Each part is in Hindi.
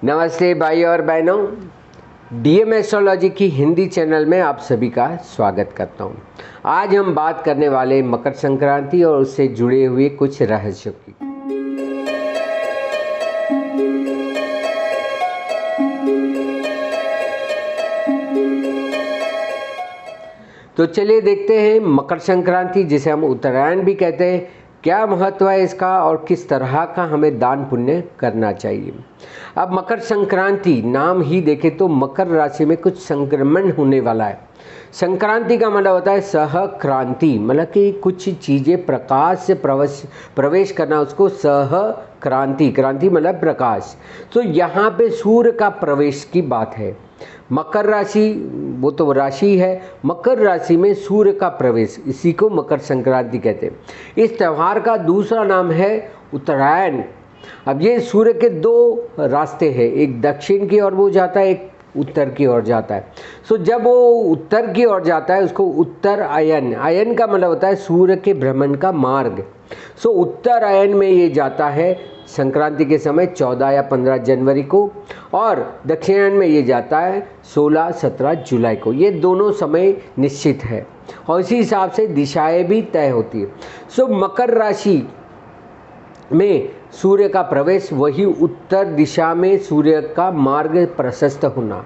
नमस्ते भाई और बहनों, डीएम एस्ट्रोलॉजी की हिंदी चैनल में आप सभी का स्वागत करता हूं। आज हम बात करने वाले मकर संक्रांति और उससे जुड़े हुए कुछ रहस्यों की। तो चलिए देखते हैं मकर संक्रांति, जिसे हम उत्तरायण भी कहते हैं, क्या महत्व है इसका और किस तरह का हमें दान पुण्य करना चाहिए। अब मकर संक्रांति नाम ही देखें तो मकर राशि में कुछ संक्रमण होने वाला है। संक्रांति का मतलब होता है सहक्रांति, मतलब कि कुछ चीज़ें प्रकाश से प्रवेश करना, उसको सहक्रांति, क्रांति मतलब प्रकाश। तो यहाँ पे सूर्य का प्रवेश की बात है। मकर राशि वो तो राशि है, मकर राशि में सूर्य का प्रवेश, इसी को मकर संक्रांति कहते हैं। इस त्यौहार का दूसरा नाम है उत्तरायण। अब ये सूर्य के दो रास्ते हैं, एक दक्षिण की ओर वो जाता है, एक उत्तर की ओर जाता है। सो जब वो उत्तर की ओर जाता है उसको उत्तर अयन, अयन का मतलब होता है सूर्य के भ्रमण का मार्ग। सो उत्तर अयन में ये जाता है संक्रांति के समय 14 या 15 जनवरी को, और दक्षिणायन में ये जाता है 16-17 जुलाई को। ये दोनों समय निश्चित है और इसी हिसाब से दिशाएं भी तय होती है। सो मकर राशि में सूर्य का प्रवेश, वही उत्तर दिशा में सूर्य का मार्ग प्रशस्त होना।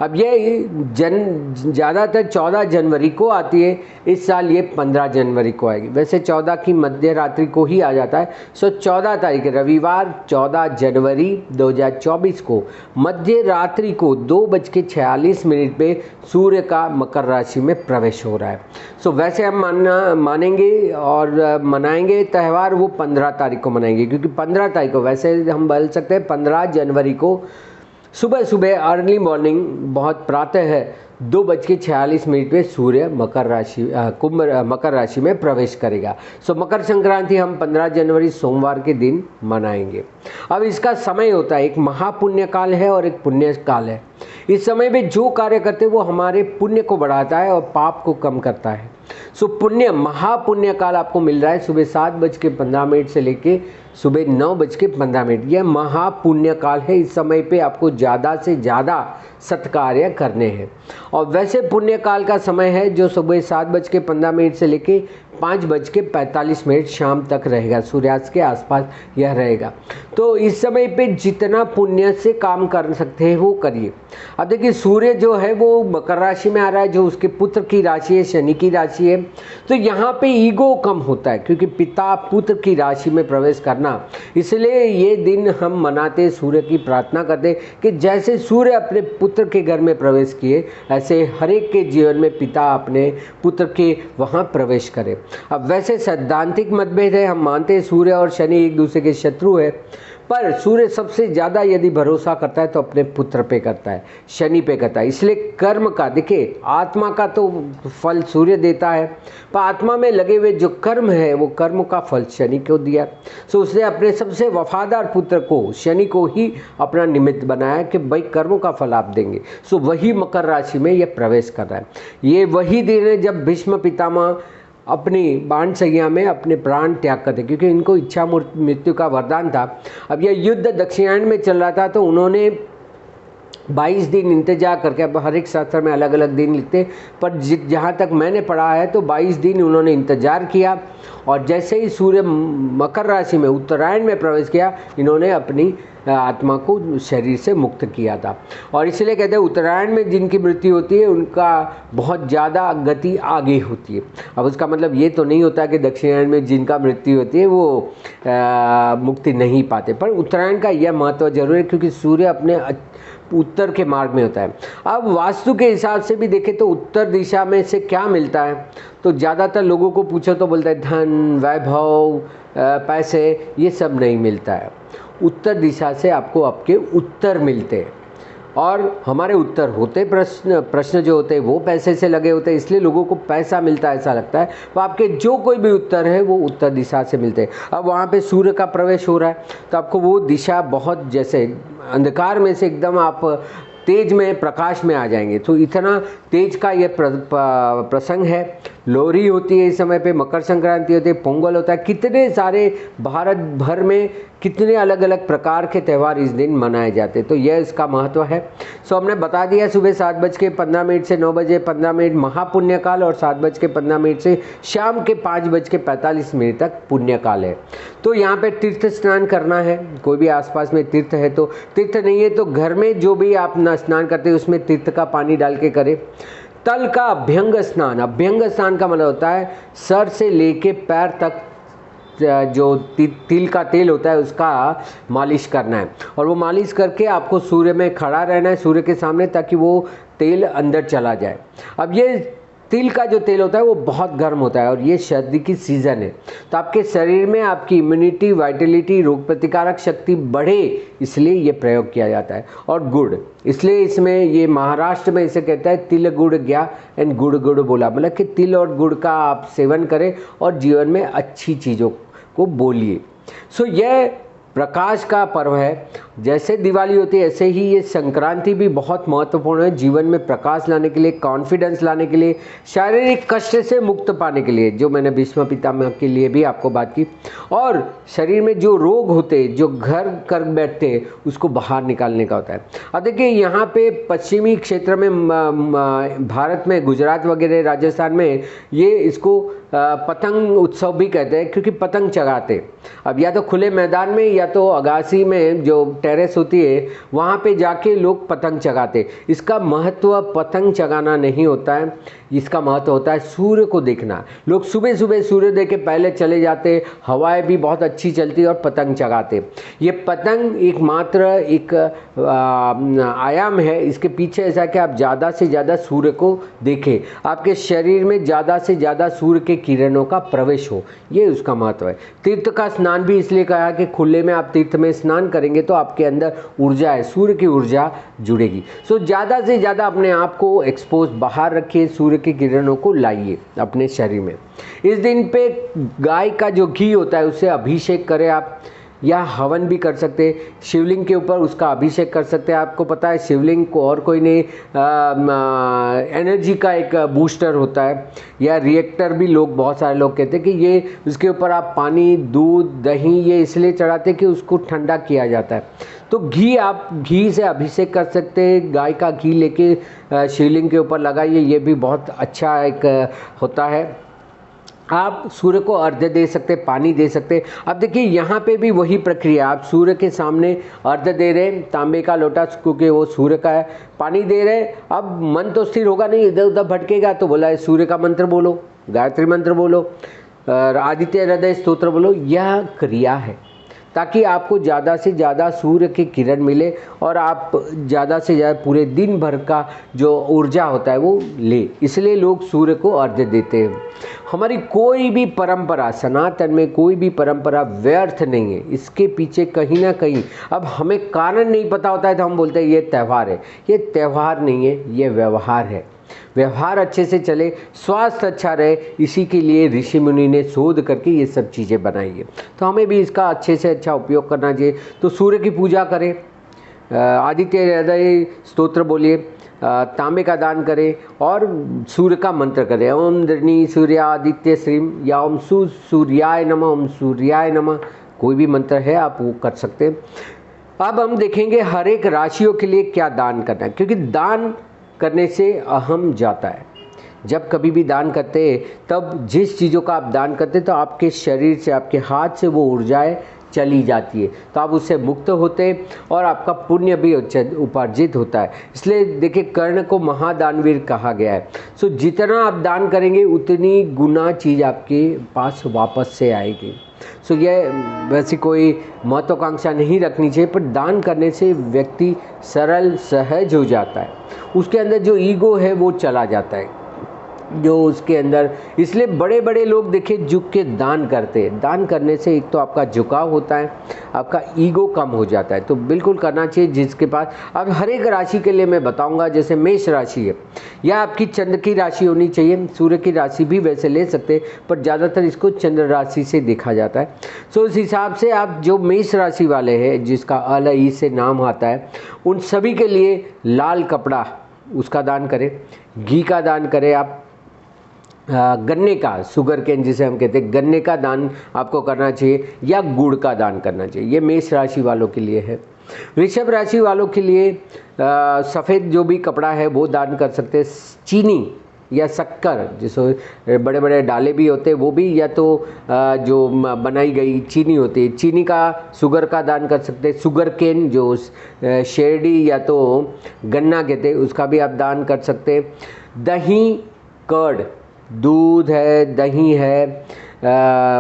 अब ये ज़्यादातर 14 जनवरी को आती है, इस साल ये 15 जनवरी को आएगी। वैसे 14 की मध्य रात्रि को ही आ जाता है। सो 14 तारीख रविवार 14 जनवरी 2024 को मध्य रात्रि को 2:46 पे सूर्य का मकर राशि में प्रवेश हो रहा है। सो वैसे हम मानेंगे और मनाएंगे त्यौहार वो 15 तारीख को मनाएंगे, क्योंकि 15 तारीख को, वैसे हम बोल सकते हैं 15 जनवरी को सुबह सुबह अर्ली मॉर्निंग, बहुत प्रातः है, 2:46 पे सूर्य मकर राशि में प्रवेश करेगा। सो मकर संक्रांति हम 15 जनवरी सोमवार के दिन मनाएंगे। अब इसका समय होता है, एक महापुण्य काल है और एक पुण्य काल है। इस समय में जो कार्य करते हैं वो हमारे पुण्य को बढ़ाता है और पाप को कम करता है। सो महापुण्य काल आपको मिल रहा है सुबह 7:15 से लेके सुबह 9:15। यह महापुण्य काल है। इस समय पे आपको ज़्यादा से ज़्यादा सत्कार्य करने हैं। और वैसे पुण्य काल का समय है जो सुबह 7:15 से लेके 5:45 शाम तक रहेगा, सूर्यास्त के आसपास यह रहेगा। तो इस समय पे जितना पुण्य से काम कर सकते हैं वो करिए। अब देखिए सूर्य जो है वो मकर राशि में आ रहा है, जो उसके पुत्र की राशि है, शनि की राशि है। तो यहाँ पे ईगो कम होता है, क्योंकि पिता पुत्र की राशि में प्रवेश करना, इसलिए ये दिन हम मनाते, सूर्य की प्रार्थना करते कि जैसे सूर्य अपने पुत्र के घर में प्रवेश किए, ऐसे हर एक के जीवन में पिता अपने पुत्र के वहाँ प्रवेश करे। अब वैसे सैद्धांतिक मतभेद है, हम मानते हैं सूर्य और शनि एक दूसरे के शत्रु है, पर सूर्य सबसे ज़्यादा यदि भरोसा करता है तो अपने पुत्र पे करता है, शनि पे करता है। इसलिए कर्म का, देखिए आत्मा का तो फल सूर्य देता है, पर आत्मा में लगे हुए जो कर्म है वो कर्म का फल शनि को दिया। सो उसने अपने सबसे वफादार पुत्र को, शनि को ही अपना निमित्त बनाया कि भाई कर्मों का फल आप देंगे। सो वही मकर राशि में यह प्रवेश कर रहा है। ये वही दिन है जब भीष्म पितामह अपनी बाण संज्ञा में अपने प्राण त्याग करते, क्योंकि इनको इच्छा मृत्यु का वरदान था। अब यह युद्ध दक्षिणायन में चल रहा था, तो उन्होंने 22 दिन इंतजार करके, अब हर एक शास्त्र में अलग अलग दिन लिखते, पर जहाँ तक मैंने पढ़ा है तो 22 दिन उन्होंने इंतजार किया, और जैसे ही सूर्य मकर राशि में उत्तरायण में प्रवेश किया, इन्होंने अपनी आत्मा को शरीर से मुक्त किया था। और इसलिए कहते हैं उत्तरायण में जिनकी मृत्यु होती है उनका बहुत ज़्यादा गति आगे होती है। अब उसका मतलब ये तो नहीं होता कि दक्षिणायन में जिनका मृत्यु होती है वो मुक्ति नहीं पाते, पर उत्तरायण का यह महत्व जरूर है, क्योंकि सूर्य अपने उत्तर के मार्ग में होता है। अब वास्तु के हिसाब से भी देखें तो उत्तर दिशा में से क्या मिलता है, तो ज़्यादातर लोगों को पूछो तो बोलता है धन, वैभव, पैसे, ये सब नहीं मिलता है। उत्तर दिशा से आपको आपके उत्तर मिलते हैं, और हमारे उत्तर होते प्रश्न जो होते हैं वो पैसे से लगे होते हैं, इसलिए लोगों को पैसा मिलता है ऐसा लगता है। तो आपके जो कोई भी उत्तर है वो उत्तर दिशा से मिलते हैं। अब वहाँ पे सूर्य का प्रवेश हो रहा है तो आपको वो दिशा बहुत, जैसे अंधकार में से एकदम आप तेज में, प्रकाश में आ जाएंगे। तो इतना तेज का ये प्रसंग है। लोहरी होती है इस समय पे, मकर संक्रांति होती है, पोंगल होता है, कितने सारे भारत भर में कितने अलग अलग प्रकार के त्यौहार इस दिन मनाए जाते हैं। तो यह इसका महत्व है। सो हमने बता दिया सुबह 7:15 से 9:15 महापुण्य काल और 7:15 से शाम के 5:45 तक पुण्य काल है। तो यहाँ पे तीर्थ स्नान करना है। कोई भी आसपास में तीर्थ है तो, तीर्थ नहीं है तो घर में जो भी आप स्नान करते हैं उसमें तीर्थ का पानी डाल के करें। तल का अभ्यंग स्नान, अभ्यंग स्नान का मतलब होता है सर से लेके पैर तक जो तिल का तेल होता है उसका मालिश करना है, और वो मालिश करके आपको सूर्य में खड़ा रहना है, सूर्य के सामने, ताकि वो तेल अंदर चला जाए। अब ये तिल का जो तेल होता है वो बहुत गर्म होता है और ये सर्दी की सीज़न है, तो आपके शरीर में आपकी इम्यूनिटी, वाइटलिटी, रोग प्रतिकारक शक्ति बढ़े, इसलिए ये प्रयोग किया जाता है। और गुड़, इसलिए इसमें ये महाराष्ट्र में इसे कहता है तिल गुड़ गया एंड गुड़ गुड़ बोला, मतलब कि तिल और गुड़ का आप सेवन करें और जीवन में अच्छी चीज़ों को बोलिए। सो यह प्रकाश का पर्व है। जैसे दिवाली होती है ऐसे ही ये संक्रांति भी बहुत महत्वपूर्ण है, जीवन में प्रकाश लाने के लिए, कॉन्फिडेंस लाने के लिए, शारीरिक कष्ट से मुक्त पाने के लिए, जो मैंने भीष्म पितामह के लिए भी आपको बात की, और शरीर में जो रोग होते, जो घर कर बैठते हैं, उसको बाहर निकालने का होता है। अब देखिए यहाँ पे पश्चिमी क्षेत्र में भारत में, गुजरात वगैरह, राजस्थान में ये इसको पतंग उत्सव भी कहते हैं, क्योंकि पतंग चगाते। अब या तो खुले मैदान में या तो अगासी में जो टेरेस होती है वहाँ पे जाके लोग पतंग चगाते। इसका महत्व पतंग चगाना नहीं होता है, इसका महत्व होता है सूर्य को देखना। लोग सुबह सुबह सूर्योदय के पहले चले जाते, हवाएं भी बहुत अच्छी चलती और पतंग चगाते। ये पतंग एकमात्र एक आयाम है, इसके पीछे ऐसा कि आप ज़्यादा से ज़्यादा सूर्य को देखें, आपके शरीर में ज़्यादा से ज़्यादा सूर्य के किरणों का प्रवेश हो, ये उसका महत्व है। तीर्थ का स्नान भी इसलिए कहा कि खुले में आप तीर्थ में स्नान करेंगे तो आपके अंदर ऊर्जा है, सूर्य की ऊर्जा जुड़ेगी। सो ज़्यादा से ज़्यादा अपने आप को एक्सपोज बाहर रखिए, सूर्य की किरणों को लाइए अपने शरीर में। इस दिन पे गाय का जो घी होता है उससे अभिषेक करें आप, या हवन भी कर सकते हैं, शिवलिंग के ऊपर उसका अभिषेक कर सकते हैं। आपको पता है शिवलिंग को और कोई नहीं, एनर्जी का एक बूस्टर होता है, या रिएक्टर भी लोग, बहुत सारे लोग कहते हैं कि ये उसके ऊपर आप पानी, दूध, दही ये इसलिए चढ़ाते हैं कि उसको ठंडा किया जाता है। तो घी, आप घी से अभिषेक कर सकते हैं, गाय का घी लेके शिवलिंग के ऊपर लगाइए, ये भी बहुत अच्छा एक होता है। आप सूर्य को अर्घ्य दे सकते, पानी दे सकते। अब देखिए यहाँ पे भी वही प्रक्रिया, आप सूर्य के सामने अर्घ्य दे रहे, तांबे का लोटा क्योंकि वो सूर्य का है, पानी दे रहे। अब मन तो स्थिर होगा नहीं, इधर उधर भटकेगा, तो बोला है सूर्य का मंत्र बोलो, गायत्री मंत्र बोलो, आदित्य हृदय स्तोत्र बोलो। यह क्रिया है ताकि आपको ज़्यादा से ज़्यादा सूर्य की किरण मिले और आप ज़्यादा से ज़्यादा पूरे दिन भर का जो ऊर्जा होता है वो ले, इसलिए लोग सूर्य को अर्घ्य देते हैं। हमारी कोई भी परंपरा, सनातन में कोई भी परंपरा व्यर्थ नहीं है, इसके पीछे कहीं ना कहीं, अब हमें कारण नहीं पता होता है तो हम बोलते हैं ये त्यौहार है। ये त्यौहार नहीं है, ये व्यवहार है। व्यवहार अच्छे से चले, स्वास्थ्य अच्छा रहे, इसी के लिए ऋषि मुनि ने शोध करके ये सब चीज़ें बनाई है। तो हमें भी इसका अच्छे से अच्छा उपयोग करना चाहिए। तो सूर्य की पूजा करें, आदित्य हृदय स्तोत्र बोलिए, तांबे का दान करें और सूर्य का मंत्र करें, ओम दृणी सूर्यादित्य श्रीम, या ओम सूर्याय नमः, ओम सूर्याय नमः, कोई भी मंत्र है आप वो कर सकते हैं। अब हम देखेंगे हर एक राशियों के लिए क्या दान करना है, क्योंकि दान करने से अहम जाता है। जब कभी भी दान करते हैं तब जिस चीज़ों का आप दान करते हैं तो आपके शरीर से, आपके हाथ से वो ऊर्जाएं चली जाती है, तो आप उससे मुक्त होते हैं और आपका पुण्य भी उपार्जित होता है। इसलिए देखिए कर्ण को महादानवीर कहा गया है। सो जितना आप दान करेंगे उतनी गुना चीज़ आपके पास वापस से आएगी। सो यह वैसी कोई महत्वाकांक्षा नहीं रखनी चाहिए, पर दान करने से व्यक्ति सरल सहज हो जाता है, उसके अंदर जो ईगो है वो चला जाता है जो उसके अंदर। इसलिए बड़े बड़े लोग देखिए झुक के दान करते हैं। दान करने से एक तो आपका झुकाव होता है, आपका ईगो कम हो जाता है, तो बिल्कुल करना चाहिए जिसके पास। अब हर एक राशि के लिए मैं बताऊंगा, जैसे मेष राशि है, या आपकी चंद्र की राशि होनी चाहिए, सूर्य की राशि भी वैसे ले सकते हैं, पर ज़्यादातर इसको चंद्र राशि से देखा जाता है। सो उस हिसाब से आप जो मेष राशि वाले हैं, जिसका अलई से नाम आता है, उन सभी के लिए लाल कपड़ा उसका दान करें, घी का दान करें आप, गन्ने का, शुगर केन जिसे हम कहते हैं, गन्ने का दान आपको करना चाहिए या गुड़ का दान करना चाहिए। ये मेष राशि वालों के लिए है। वृषभ राशि वालों के लिए सफ़ेद जो भी कपड़ा है वो दान कर सकते हैं। चीनी या शक्कर, जिसको बड़े बड़े डाले भी होते हैं वो भी, या तो जो बनाई गई चीनी होती है, चीनी का, शुगर का दान कर सकते हैं। शुगर केन जो शेरडी या तो गन्ना कहते हैं उसका भी आप दान कर सकते हैं। दही, कर्ड, दूध है, दही है,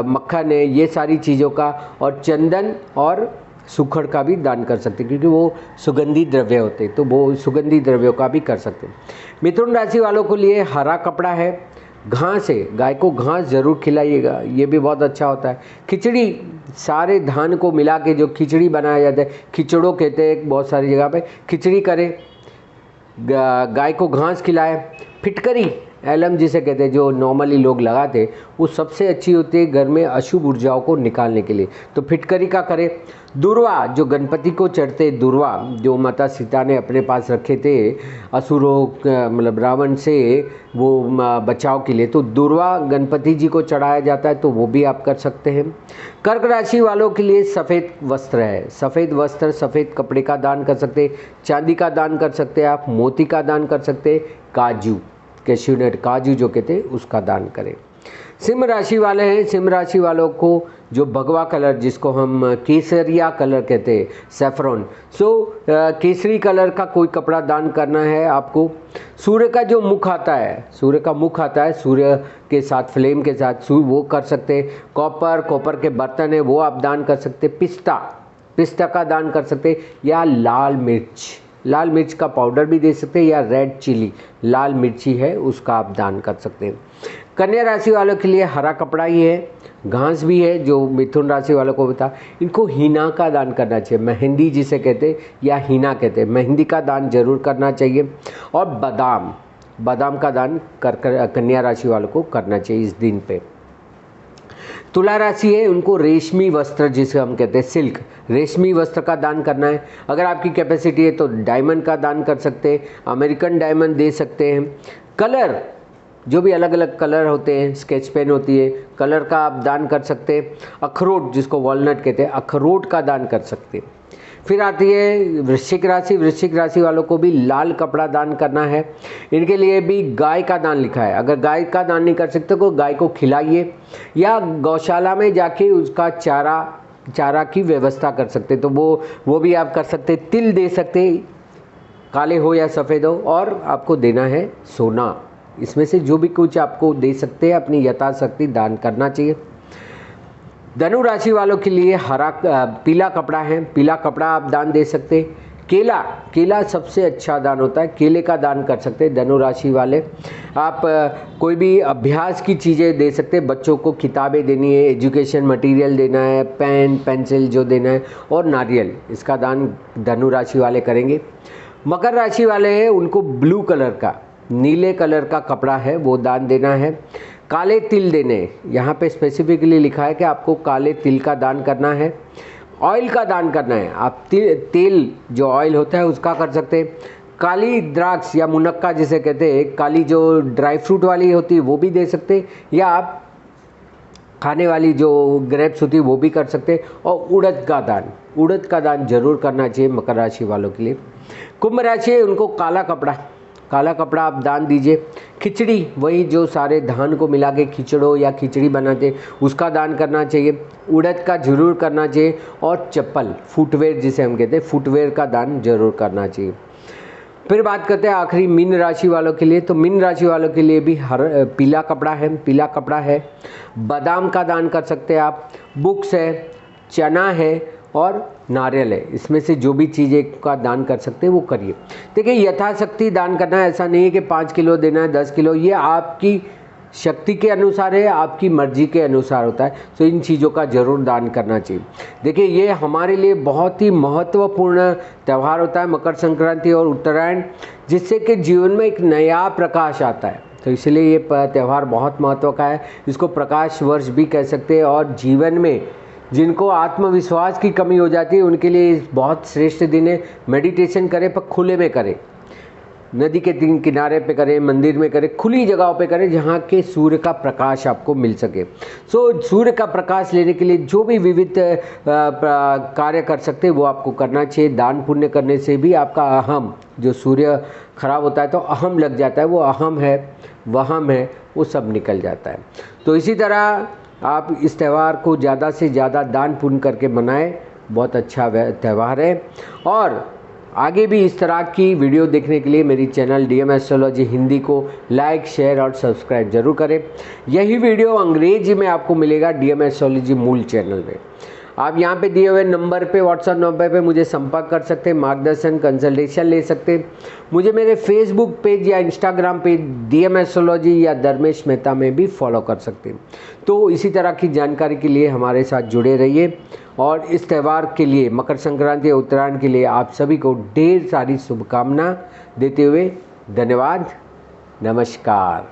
मक्खन है, ये सारी चीज़ों का, और चंदन और सूखड़ का भी दान कर सकते हैं क्योंकि वो सुगंधी द्रव्य होते हैं, तो वो सुगंधी द्रव्यों का भी कर सकते हैं। मिथुन राशि वालों के लिए हरा कपड़ा है, घास है, गाय को घास जरूर खिलाइएगा, ये भी बहुत अच्छा होता है। खिचड़ी, सारे धान को मिला के जो खिचड़ी बनाया जाता है, खिचड़ों कहते हैं बहुत सारी जगह पे, खिचड़ी करें, गाय को घास खिलाए। फिटकरी, एलम जिसे कहते हैं, जो नॉर्मली लोग लगाते, वो सबसे अच्छी होती है घर में अशुभ ऊर्जाओं को निकालने के लिए, तो फिटकरी का करें। दुर्वा, जो गणपति को चढ़ते दुर्वा, जो माता सीता ने अपने पास रखे थे असुरों मतलब रावण से वो बचाव के लिए, तो दुर्वा गणपति जी को चढ़ाया जाता है, तो वो भी आप कर सकते हैं। कर्क राशि वालों के लिए सफ़ेद वस्त्र है, सफ़ेद वस्त्र, सफ़ेद कपड़े का दान कर सकते हैं। चांदी का दान कर सकते हैं आप, मोती का दान कर सकते हैं, काजू, कैश्यूनट, काजू जो कहते हैं उसका दान करें। सिंह राशि वाले हैं, सिंह राशि वालों को जो भगवा कलर, जिसको हम केसरिया कलर कहते हैं, सैफरॉन, केसरी कलर का कोई कपड़ा दान करना है आपको। सूर्य का जो मुख आता है, सूर्य का मुख आता है सूर्य के साथ, फ्लेम के साथ, वो कर सकते हैं। कॉपर के बर्तन है वो आप दान कर सकते हैं। पिस्ता का दान कर सकते हैं, या लाल मिर्च का पाउडर भी दे सकते हैं, या रेड चिली, लाल मिर्ची है उसका आप दान कर सकते हैं। कन्या राशि वालों के लिए हरा कपड़ा ही है, घास भी है, जो मिथुन राशि वालों को बता, इनको हीना का दान करना चाहिए, मेहंदी जिसे कहते हैं या हीना कहते हैं, मेहंदी का दान जरूर करना चाहिए। और बादाम का दान कन्या राशि वालों को करना चाहिए इस दिन पे। तुला राशि है, उनको रेशमी वस्त्र जिसे हम कहते हैं सिल्क, रेशमी वस्त्र का दान करना है। अगर आपकी कैपेसिटी है तो डायमंड का दान कर सकते हैं, अमेरिकन डायमंड दे सकते हैं। कलर, जो भी अलग अलग कलर होते हैं, स्केच पेन होती है, कलर का आप दान कर सकते हैं। अखरोट, जिसको वॉलनट कहते हैं, अखरोट का दान कर सकते हैं। फिर आती है वृश्चिक राशि वालों को भी लाल कपड़ा दान करना है। इनके लिए भी गाय का दान लिखा है, अगर गाय का दान नहीं कर सकते तो गाय को खिलाइए, या गौशाला में जाके उसका चारा की व्यवस्था कर सकते, तो वो भी आप कर सकते। तिल दे सकते, काले हो या सफ़ेद हो, और आपको देना है सोना। इसमें से जो भी कुछ आपको दे सकते हैं, अपनी यथाशक्ति दान करना चाहिए। धनु राशि वालों के लिए पीला कपड़ा है, पीला कपड़ा आप दान दे सकते हैं। केला सबसे अच्छा दान होता है, केले का दान कर सकते हैं धनु राशि वाले। आप कोई भी अभ्यास की चीज़ें दे सकते हैं, बच्चों को किताबें देनी है, एजुकेशन मटेरियल देना है, पेन पेंसिल जो देना है, और नारियल, इसका दान धनु राशि वाले करेंगे। मकर राशि वाले हैं, उनको ब्लू कलर का, नीले कलर का कपड़ा है वो दान देना है। काले तिल देने, यहाँ पे स्पेसिफिकली लिखा है कि आपको काले तिल का दान करना है। ऑयल का दान करना है, आप तेल जो ऑयल होता है उसका कर सकते हैं। काली द्राक्ष या मुनक्का जिसे कहते हैं, काली जो ड्राई फ्रूट वाली होती है वो भी दे सकते हैं, या आप खाने वाली जो ग्रेप्स होती है वो भी कर सकते हैं। और उड़द का दान जरूर करना चाहिए मकर राशि वालों के लिए। कुंभ राशि है, उनको काला कपड़ा आप दान दीजिए। खिचड़ी, वही जो सारे धान को मिला के खिचड़ो या खिचड़ी बनाते उसका दान करना चाहिए। उड़द का जरूर करना चाहिए। और चप्पल, फुटवेयर जिसे हम कहते हैं, फुटवेयर का दान जरूर करना चाहिए। फिर बात करते हैं आखिरी मीन राशि वालों के लिए, तो मीन राशि वालों के लिए भी पीला कपड़ा है, बादाम का दान कर सकते हैं आप, बुक्स है, चना है और नारियल है, इसमें से जो भी चीज़ें का दान कर सकते हैं वो करिए। देखिए, यथाशक्ति दान करना है, ऐसा नहीं है कि 5 किलो देना है, 10 किलो, ये आपकी शक्ति के अनुसार है, आपकी मर्जी के अनुसार होता है, तो इन चीज़ों का जरूर दान करना चाहिए। देखिए, ये हमारे लिए बहुत ही महत्वपूर्ण त्यौहार होता है मकर संक्रांति और उत्तरायण, जिससे कि जीवन में एक नया प्रकाश आता है, तो इसलिए ये त्यौहार बहुत महत्व का है। इसको प्रकाश वर्ष भी कह सकते हैं। और जीवन में जिनको आत्मविश्वास की कमी हो जाती है उनके लिए बहुत श्रेष्ठ दिन है। मेडिटेशन करें पर खुले में करें, नदी के किनारे पे करें, मंदिर में करें, खुली जगहों पे करें जहाँ के सूर्य का प्रकाश आपको मिल सके। सूर्य का प्रकाश लेने के लिए जो भी विविध कार्य कर सकते हैं वो आपको करना चाहिए। दान पुण्य करने से भी आपका अहम, जो सूर्य खराब होता है तो अहम लग जाता है, वो अहम है, वहम है, वो सब निकल जाता है। तो इसी तरह आप इस त्यौहार को ज़्यादा से ज़्यादा दान पुण्य करके मनाएं, बहुत अच्छा त्यौहार है। और आगे भी इस तरह की वीडियो देखने के लिए मेरी चैनल DM एस्ट्रोलॉजी हिंदी को लाइक, शेयर और सब्सक्राइब जरूर करें। यही वीडियो अंग्रेजी में आपको मिलेगा DM एस्ट्रोलॉजी मूल चैनल में। आप यहाँ पे दिए हुए नंबर पे, व्हाट्सएप नंबर पे मुझे संपर्क कर सकते हैं, मार्गदर्शन, कंसल्टेशन ले सकते हैं। मुझे मेरे फेसबुक पेज या इंस्टाग्राम पेज DM एस्ट्रोलॉजी या धर्मेश मेहता में भी फॉलो कर सकते हैं। तो इसी तरह की जानकारी के लिए हमारे साथ जुड़े रहिए। और इस त्यौहार के लिए, मकर संक्रांति या उत्तरायण के लिए आप सभी को ढेर सारी शुभकामना देते हुए धन्यवाद, नमस्कार।